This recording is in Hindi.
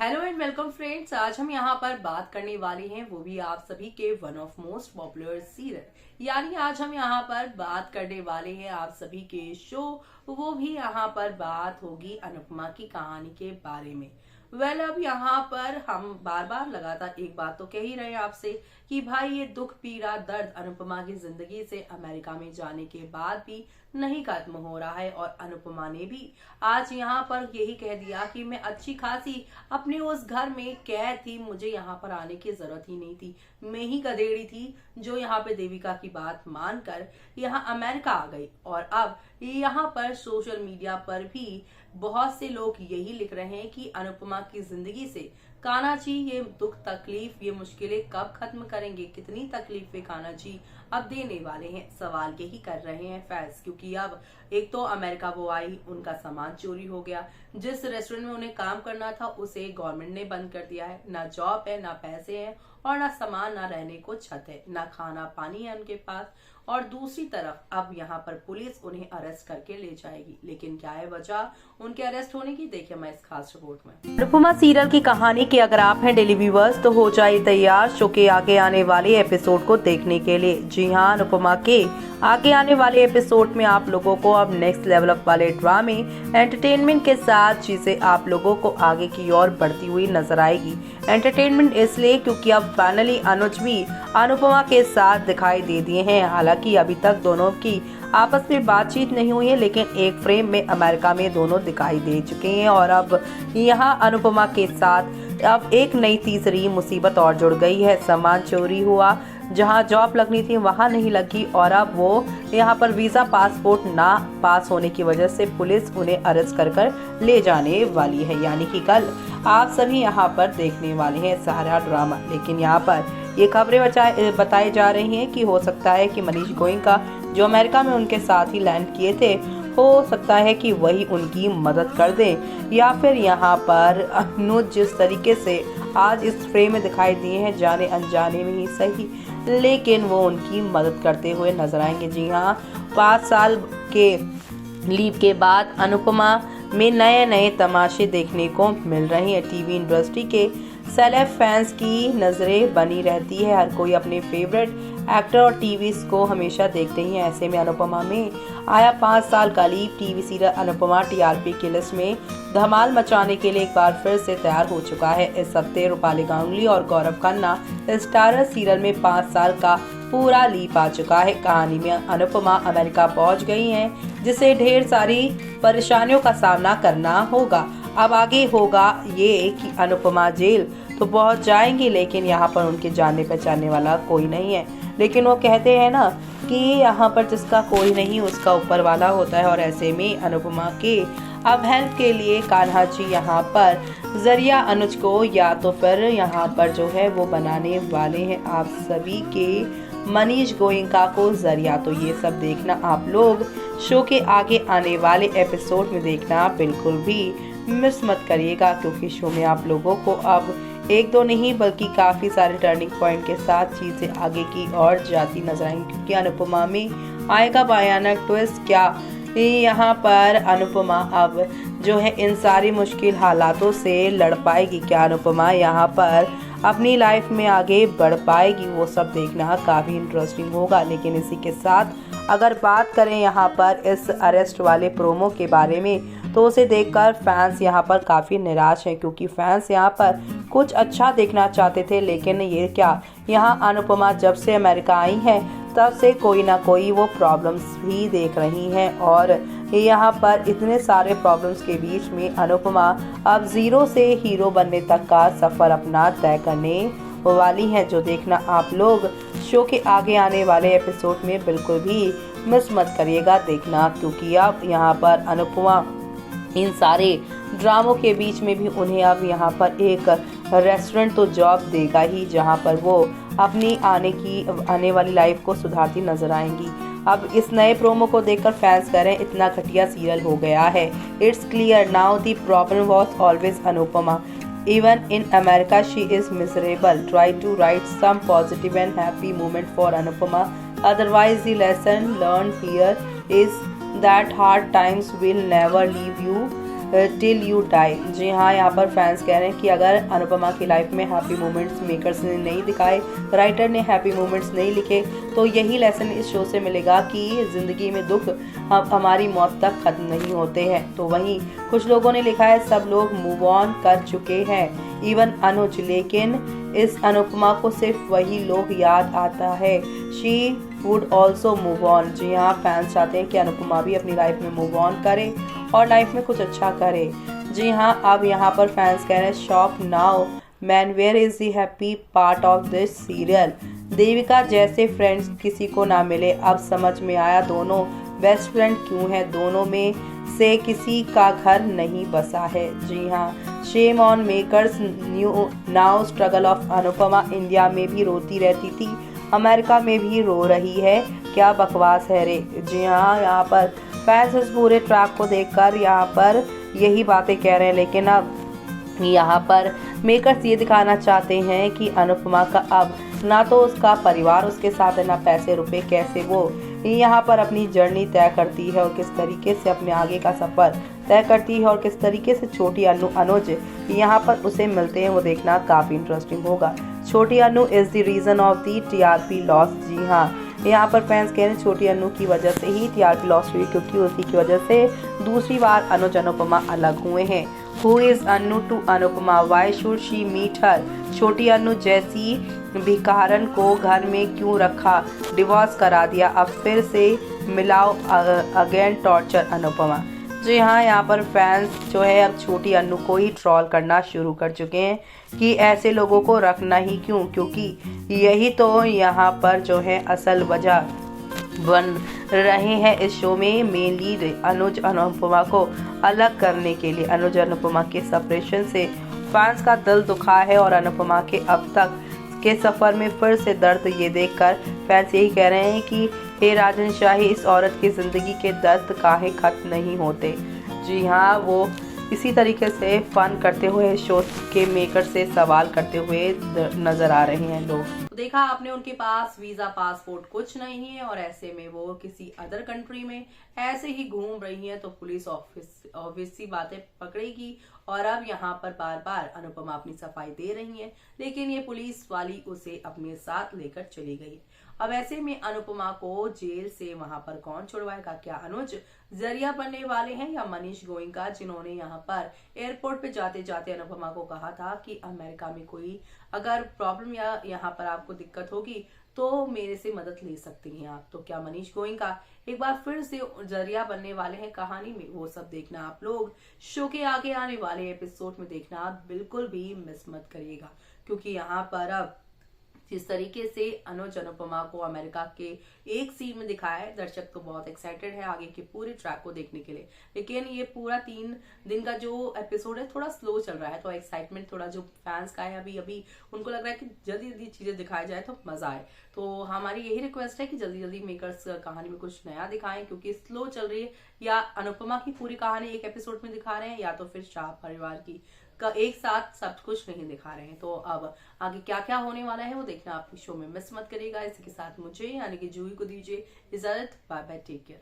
Hello and welcome friends. आज हम यहाँ पर बात करने वाले हैं, वो भी आप सभी के one of most popular serial, यानी आज हम यहाँ पर बात करने वाले हैं आप सभी के शो, वो भी यहाँ पर बात होगी अनुपमा की कहानी के बारे में। अब यहाँ पर हम बार बार लगातार एक बात तो कह ही रहे हैं आपसे कि भाई ये दुख पीड़ा दर्द अनुपमा की जिंदगी से अमेरिका में जाने के बाद भी नहीं खत्म हो रहा है। और अनुपमा ने भी आज यहाँ पर यही कह दिया कि मैं अच्छी खासी अपने उस घर में कैद थी, मुझे यहाँ पर आने की जरूरत ही नहीं थी, मैं ही गधेड़ी थी जो यहाँ पे देविका की बात मानकर यहाँ अमेरिका आ गई। और अब यहाँ पर सोशल मीडिया पर भी बहुत से लोग यही लिख रहे हैं कि अनुपमा की जिंदगी से कान्हा जी ये दुख तकलीफ ये मुश्किलें कब खत्म करेंगे, कितनी तकलीफें कान्हा जी अब देने वाले हैं। सवाल यही कर रहे हैं फैंस, क्योंकि अब एक तो अमेरिका वो आई, उनका सामान चोरी हो गया, जिस रेस्टोरेंट में उन्हें काम करना था उसे गवर्नमेंट ने बंद कर दिया है, ना जॉब है ना पैसे हैं और ना सामान, ना रहने को छत है, ना खाना पानी है उनके पास। और दूसरी तरफ अब यहाँ पर पुलिस उन्हें अरेस्ट करके ले जाएगी, लेकिन क्या है वजह उनके अरेस्ट होने की, देखिए मैं इस खास रिपोर्ट में। अनुपमा सीरियल की कहानी के अगर आप हैं डेली व्यूअर्स तो हो जाए तैयार शो के आगे आने वाले एपिसोड को देखने के लिए। जी हाँ, अनुपमा के आगे आने वाले एपिसोड में आप लोगों को अब नेक्स्ट लेवल अप वाले ड्रामे एंटरटेनमेंट के साथ चीजें आप लोगों को आगे की ओर बढ़ती हुई नजर आएगी। एंटरटेनमेंट इसलिए क्योंकि अब फाइनली अनुज भी अनुपमा के साथ दिखाई दे दिए हैं। हालांकि अभी तक दोनों की आपस में बातचीत नहीं हुई है, लेकिन एक फ्रेम में अमेरिका में दोनों दिखाई दे चुके हैं। और अब यहाँ अनुपमा के साथ अब एक नई तीसरी मुसीबत और जुड़ गई है। सामान चोरी हुआ, जहां जॉब लगनी थी वहां नहीं लगी, और अब वो यहां पर वीजा पासपोर्ट ना पास होने की वजह से पुलिस उन्हें अरेस्ट कर ले जाने वाली है। यानी कि कल आप सभी यहां पर देखने वाले हैं सारा ड्रामा। लेकिन यहां पर ये खबरें बताई जा रही हैं कि हो सकता है कि मनीष गोयनका जो अमेरिका में उनके साथ ही लैंड किए थे, हो सकता है कि वही उनकी मदद कर दे, या फिर यहाँ पर अनुज जिस तरीके से आज इस फ्रेम में दिखाई दिए हैं, जाने अनजाने में ही सही, लेकिन वो उनकी मदद करते हुए नजर आएंगे। जी हाँ, 5 साल के लीव के बाद अनुपमा में नए नए तमाशे देखने को मिल रही है। टीवी इंडस्ट्री के सेलेब फैंस की नजरें बनी रहती है, हर कोई अपने फेवरेट एक्टर और टीवी को हमेशा देखते ही हैं। ऐसे में अनुपमा में आया 5 साल का leave TV serial Anupama TRP की लिस्ट में धमाल मचाने के लिए एक बार फिर से तैयार हो चुका है। इस हफ्ते रूपाली गांगुली और गौरव खन्ना स्टारर सीरियल में 5 साल का पूरा लीव आ चुका है। कहानी में अनुपमा अमेरिका पहुंच गई हैं, जिसे ढेर सारी परेशानियों का सामना करना होगा। अब आगे होगा ये कि अनुपमा जेल तो पहुंच जाएंगी, लेकिन यहाँ पर उनके जानने पहचानने वाला कोई नहीं है। लेकिन वो कहते हैं ना कि यहाँ पर जिसका कोई नहीं उसका ऊपर वाला होता है, और ऐसे में अनुपमा के अब हेल्प के लिए कान्हा जी यहाँ पर जरिया अनुज को या तो फिर यहाँ पर जो है वो बनाने वाले हैं आप सभी के मनीष गोयनका को जरिया। तो ये सब देखना आप लोग शो के आगे आने वाले एपिसोड में देखना बिल्कुल भी मिस मत करिएगा, क्योंकि शो में आप लोगों को अब एक दो नहीं बल्कि काफी सारे टर्निंग पॉइंट के साथ चीजें आगे की ओर जाती नजर आएंगी। क्योंकि अनुपमा में आएगा भयानक ट्विस्ट। क्या यहाँ पर अनुपमा अब जो है इन सारी मुश्किल हालातों से लड़ पाएगी? क्या अनुपमा यहाँ पर अपनी लाइफ में आगे बढ़ पाएगी? वो सब देखना काफी इंटरेस्टिंग होगा। लेकिन इसी के साथ अगर बात करें यहाँ पर इस अरेस्ट वाले प्रोमो के बारे में, तो उसे देखकर फैंस यहाँ पर काफ़ी निराश हैं, क्योंकि फैंस यहाँ पर कुछ अच्छा देखना चाहते थे। लेकिन ये क्या, यहाँ अनुपमा जब से अमेरिका आई है तब से कोई ना कोई वो प्रॉब्लम्स भी देख रही हैं, और यहाँ पर इतने सारे प्रॉब्लम्स के बीच में अनुपमा अब जीरो से हीरो बनने तक का सफ़र अपना तय करने वाली हैं। जो देखना आप लोग शो के आगे आने वाले एपिसोड में बिल्कुल भी मिस मत करिएगा देखना, क्योंकि अब यहाँ पर अनुपमा इन सारे ड्रामों के बीच में भी उन्हें अब यहाँ पर एक रेस्टोरेंट तो जॉब देगा ही, जहाँ पर वो अपनी आने वाली लाइफ को सुधारती नजर आएंगी। अब इस नए प्रोमो को देखकर फैंस कह रहे हैं इतना घटिया सीरियल हो गया है। It's clear now the problem was always Anupama. Even in America she is miserable. Try to write some positive and happy moment for Anupama. Otherwise the lesson learned here is that hard times will never leave you till you die. जी हाँ, यहाँ पर फैंस कह रहे हैं कि अगर अनुपमा की लाइफ में हैप्पी मोमेंट्स मेकर्स ने नहीं दिखाए, राइटर ने हैप्पी मोमेंट्स नहीं लिखे, तो यही लेसन इस शो से मिलेगा कि ज़िंदगी में दुख हमारी मौत तक खत्म नहीं होते हैं। तो वहीं कुछ लोगों ने लिखा है सब लोग मूव ऑन कर चुके हैं, इवन अनुज, लेकिन इस अनुपमा को सिर्फ वही लोग याद आता है। She would also move on. जी हाँ, फैंस चाहते हैं कि अनुपमा भी अपनी लाइफ में मूव ऑन करे और लाइफ में कुछ अच्छा करे। जी हाँ, अब यहाँ पर फैंस कह रहे हैं shock now man, where is the happy part of this serial. Devika जैसे फ्रेंड्स किसी को ना मिले, अब समझ में आया दोनों बेस्ट फ्रेंड क्यों है, दोनों में से किसी का घर नहीं बसा है। जी हाँ, shame on makers new now struggle of Anupama. India में भी रोती रहती थी, अमेरिका में भी रो रही है, क्या बकवास है रे। जी हाँ, यहाँ पर फैंस इस पूरे ट्रैक को देखकर यहाँ पर यही बातें कह रहे हैं, लेकिन अब यहाँ पर मेकर्स ये दिखाना चाहते हैं कि अनुपमा का अब ना तो उसका परिवार उसके साथ है, ना पैसे रुपए, कैसे वो यहाँ पर अपनी जर्नी तय करती है और किस तरीके से अपने आगे का सफ़र तय करती है और किस तरीके से छोटी अनुज यहाँ पर उसे मिलते हैं, वो देखना काफ़ी इंटरेस्टिंग होगा। छोटी Anu is the reason of the TRP loss. जी हाँ, यहाँ पर फैंस कह रहे हैं छोटी अनु की वजह से ही टीआरपी लॉस हुई, क्योंकि उसी की वजह से दूसरी बार अनुज अनुपमा अलग हुए हैं। Who is Anu to Anupama? Why should she meet her? छोटी अनु जैसी भिखारन को घर में क्यों रखा, डिवोर्स करा दिया, अब फिर से मिलाओ अगेन टॉर्चर अनुपमा। जी हाँ, यहाँ पर फैंस जो है अब छोटी अनु को ही ट्रोल करना शुरू कर चुके हैं कि ऐसे लोगों को रखना ही क्यों, क्योंकि यही तो यहाँ पर जो है असल वजह बन रहे हैं इस शो में। मेन लीड अनुज अनुपमा को अलग करने के लिए, अनुज अनुपमा के सेपरेशन से फैंस का दिल दुखा है और अनुपमा के अब तक के सफ़र में फिर से दर्द ये देखकर फैंस यही कह रहे हैं कि हे राजन शाही, इस औरत की ज़िंदगी के दर्द काहे खत्म नहीं होते। जी हाँ, वो इसी तरीके से फन करते हुए शो के मेकर से सवाल करते हुए नजर आ रहे हैं लोग। तो देखा आपने, उनके पास वीजा पासपोर्ट कुछ नहीं है और ऐसे में वो किसी अदर कंट्री में ऐसे ही घूम रही हैं, तो पुलिस ऑब्वियस सी बातें पकड़ेगी। और अब यहाँ पर बार बार अनुपमा अपनी सफाई दे रही हैं, लेकिन ये पुलिस वाली उसे अपने साथ लेकर चली गई। अब ऐसे में अनुपमा को जेल से वहां पर कौन छुड़वाएगा? क्या अनुज जरिया बनने वाले हैं या मनीष गोयनका, जिन्होंने यहाँ पर एयरपोर्ट पे जाते जाते अनुपमा को कहा था कि अमेरिका में कोई अगर प्रॉब्लम या यहाँ पर आपको दिक्कत होगी तो मेरे से मदद ले सकती हैं आप। तो क्या मनीष गोयनका एक बार फिर से जरिया बनने वाले हैं कहानी में? वो सब देखना आप लोग शो के आगे आने वाले एपिसोड में देखना बिल्कुल भी मिस मत करिएगा, क्योंकि यहाँ पर अब जिस तरीके से अनुज अनुपमा को अमेरिका के एक सीन में दिखाया है, दर्शक तो बहुत एक्साइटेड है आगे के पूरे ट्रैक को देखने के लिए। लेकिन ये पूरा 3 दिन का जो एपिसोड है थोड़ा स्लो चल रहा है, तो एक्साइटमेंट थोड़ा जो फैंस का है अभी उनको लग रहा है कि जल्दी जल्दी चीजें दिखाई जाए तो मजा आए। तो हमारी यही रिक्वेस्ट है कि जल्दी जल्दी मेकर्स कहानी में कुछ नया दिखाएं, क्योंकि स्लो चल रही है। या अनुपमा की पूरी कहानी एक एपिसोड में दिखा रहे हैं, या तो फिर शाह परिवार की का एक साथ सब कुछ नहीं दिखा रहे हैं। तो अब आगे क्या क्या होने वाला है वो देखना आपकी शो में मिस मत करिएगा। इसी के साथ मुझे यानी कि जूही को दीजिए इजाजत। Bye bye, take care.